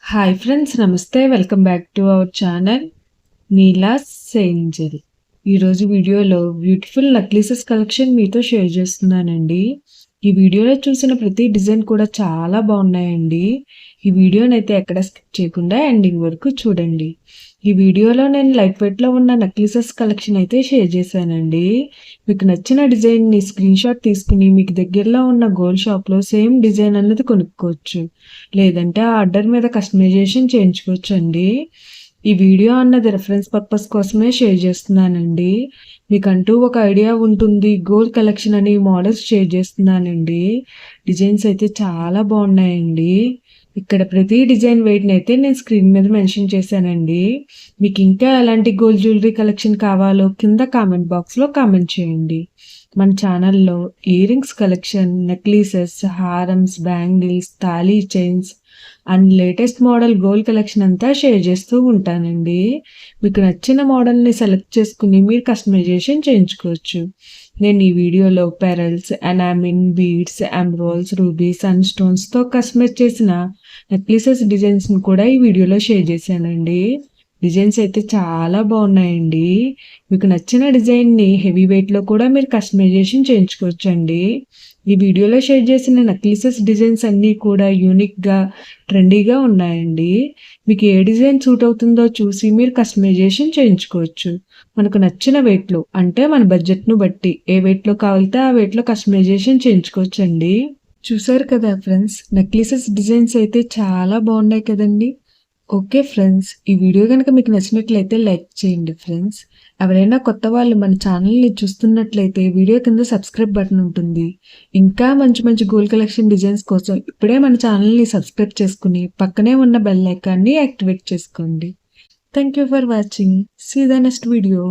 Hi friends, నమస్తే. Welcome back to our channel Neela's Angel. ఈరోజు వీడియోలో బ్యూటిఫుల్ నక్లీసెస్ కలెక్షన్ మీతో షేర్ చేస్తున్నానండి. ఈ వీడియోలో చూసిన ప్రతి డిజైన్ కూడా చాలా బాగున్నాయండి. ఈ వీడియోనైతే ఎక్కడ స్కిప్ చేయకుండా ఎండింగ్ వరకు చూడండి. ఈ వీడియోలో నేను లైట్ వెయిట్లో ఉన్న నక్లీసెస్ కలెక్షన్ అయితే షేర్ చేశానండి. మీకు నచ్చిన డిజైన్ని స్క్రీన్ షాట్ తీసుకుని మీకు దగ్గరలో ఉన్న గోల్డ్ షాప్లో సేమ్ డిజైన్ అన్నది కొనుక్కోవచ్చు, లేదంటే ఆర్డర్ మీద కస్టమైజేషన్ చేయించుకోవచ్చు అండి. ఈ వీడియో అన్నది రెఫరెన్స్ పర్పస్ కోసమే షేర్ చేస్తున్నానండి. మీకంటూ ఒక ఐడియా ఉంటుంది, గోల్డ్ కలెక్షన్ అని మోడల్స్ షేర్ చేస్తున్నానండి. డిజైన్స్ అయితే చాలా బాగున్నాయండి. ఇక్కడ ప్రతి డిజైన్ వెయిట్ని అయితే నేను స్క్రీన్ మీద మెన్షన్ చేశానండి. మీకు ఇంకా ఎలాంటి గోల్డ్ జ్యువెలరీ కలెక్షన్ కావాలో కింద కామెంట్ బాక్స్లో కామెంట్ చేయండి. మన ఛానల్లో ఇయర్ రింగ్స్ కలెక్షన్, నెక్లెసెస్, హారమ్స్, బ్యాంగిల్స్, తాళీ chains and latest model gold collection అంతా షేర్ చేస్తూ ఉంటానండి. మీకు నచ్చిన మోడల్ని సెలెక్ట్ చేసుకుని మీరు కస్టమైజేషన్ చేయించుకోవచ్చు. నేను ఈ వీడియోలో పెరల్స్, ఎనామిన్, బీడ్స్, ఎంబ్రోల్స్, రూబీస్ అండ్ స్టోన్స్తో కస్టమైజ్ చేసిన నెక్లెసెస్ డిజైన్స్ని కూడా ఈ వీడియోలో షేర్ చేశానండి. డిజైన్స్ అయితే చాలా బాగున్నాయండి. మీకు నచ్చిన డిజైన్ని హెవీ వెయిట్లో కూడా మీరు కస్టమైజేషన్ చేయించుకోవచ్చు అండి. ఈ వీడియోలో షేర్ చేసిన నక్లెసెస్ డిజైన్స్ అన్నీ కూడా యూనిక్గా, ట్రెండీగా ఉన్నాయండి. మీకు ఏ డిజైన్ సూట్ అవుతుందో చూసి మీరు కస్టమైజేషన్ చేయించుకోవచ్చు. మనకు నచ్చిన వెయిట్లో, అంటే మన బడ్జెట్ను బట్టి ఏ వెయిట్లో కావాలితే ఆ వెయిట్లో కస్టమైజేషన్ చేయించుకోవచ్చు అండి. చూసారు కదా ఫ్రెండ్స్, నెక్లెసెస్ డిజైన్స్ అయితే చాలా బాగున్నాయి కదండి. ఓకే ఫ్రెండ్స్, ఈ వీడియో కనుక మీకు నచ్చినట్లయితే లైక్ చేయండి ఫ్రెండ్స్. ఎవరైనా కొత్త వాళ్ళు మన ఛానల్ని చూస్తున్నట్లయితే వీడియో కింద సబ్స్క్రైబ్ బటన్ ఉంటుంది. ఇంకా మంచి మంచి గోల్డ్ కలెక్షన్ డిజైన్స్ కోసం ఇప్పుడే మన ఛానల్ని సబ్స్క్రైబ్ చేసుకుని పక్కనే ఉన్న బెల్ ఐకాన్ని యాక్టివేట్ చేసుకోండి. Thank you for watching. See the next video.